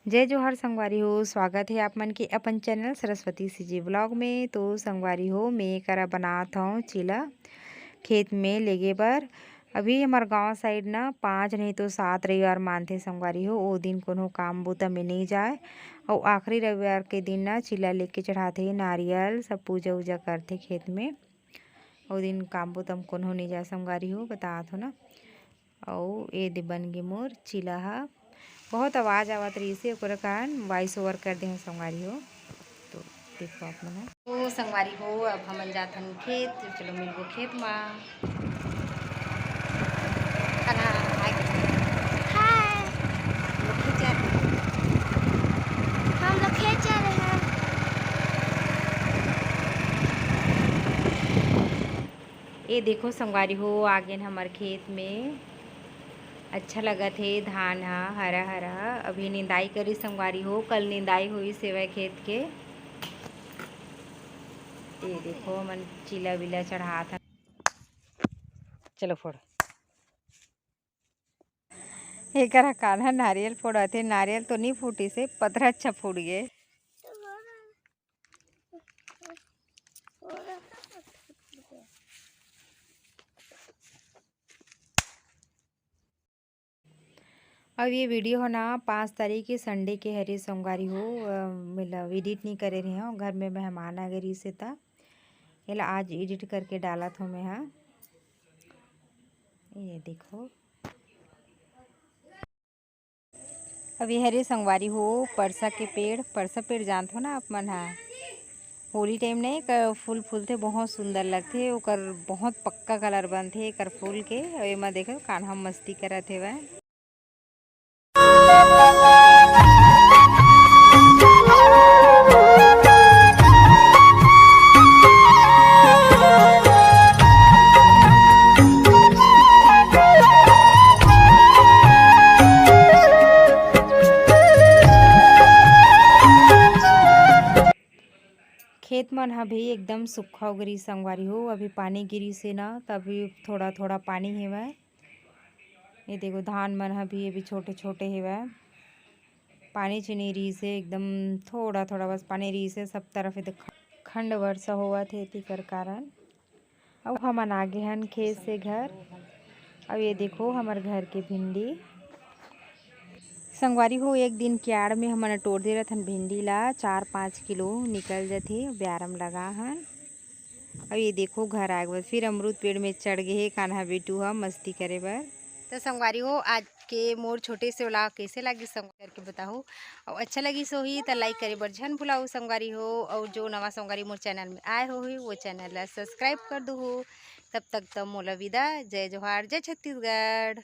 जय जोहार संगवारी हो। स्वागत है आप मन के अपन चैनल सरस्वती सीजी ब्लॉग में। तो संगवारी हो मैं करा बनात हूँ चिला खेत में लेगे बर। अभी हमार गांव साइड ना 5 नहीं तो 7 रविवार मानते संगवारी हो। ओ दिन कोनो काम बूता में नहीं जाए और आखिरी रविवार के दिन ना चिला लेके चढ़ाते नारियल सब पूजा उजा करते खेत में। ओ दिन काम बूता में कोनो नहीं जाए संगवारी हो, बतात हो ना। और ये दे बन गे मोर चिला हा। बहुत आवाज़ आवत रही से ओकर कारण वॉइस ओवर कर दे संगवारी हो। तो देखो आप मन तो संगवारी हो अब हमन जाथन खेत। तो चलो मिलबो खेत में। हम लोग खेत जा रहे हैं। ये देखो संगवारी हो आगे हमारे खेत में अच्छा लगा थे। धान हा हरा हरा अभी निंदाई करी संगवारी हो। कल निंदाई हुई सेवा खेत के। ये देखो मन चिला विला चढ़ा था। चलो फोड़ एक कान्हा नारियल फोड़ा थे। नारियल तो नहीं फूटी से पत्थर अच्छा फूट गए। अब ये वीडियो है ना 5 तारीख के संडे के हरे सोमवारी हो। मतलब एडिट नहीं करे रहे हो, घर में मेहमान आ गई से था ये आज एडिट करके डाला था मैं। हाँ ये देखो अब ये हरे संगवारी हो परसा के पेड़। परसा पेड़ जानते हो ना आप मन। हाँ होली टाइम नहीं कर फूल फूलते बहुत सुंदर लगते। ओकर बहुत पक्का कलर बनते एकर फूल के। और एमा देखो कान्हा मस्ती करत हे वह। खेत मन अभी एकदम सूखा गिरी संगवारी हो। अभी पानी गिरी से ना तभी थोड़ा थोड़ा पानी हेवै। ये देखो धान मन अभी छोटे छोटे हेवै। पानी चीनी रही से एकदम थोड़ा थोड़ा बस पानी रही से सब तरफ खंड वर्षा होवा थे तेकर कारण। अब हमन आगे हन खेत से घर। अब ये देखो हमार घर के भिंडी संगवारी हो। एक दिन क्याड़ में हमन तोड़ दे रहन भिंडी ला 4-5 किलो निकल जाते ब्यारम लगा हन। अब ये देखो घर आगे बस फिर अमरूद पेड़ में चढ़ गए हे कान्हा बेटू हा मस्ती करे बर। तो संगवारी हो आज के मोर छोटे से व्लॉग कैसे लगी संगवारी करके बताओ। और अच्छा लगी सो ही तो लाइक करे बर झन भुलाओ संगवारी हो। और जो नवा संगवारी मोर चैनल में आए हो वो चैनल ला सब्सक्राइब कर दो। तब तक तो मोला विदा। जय जोहार जय छत्तीसगढ़।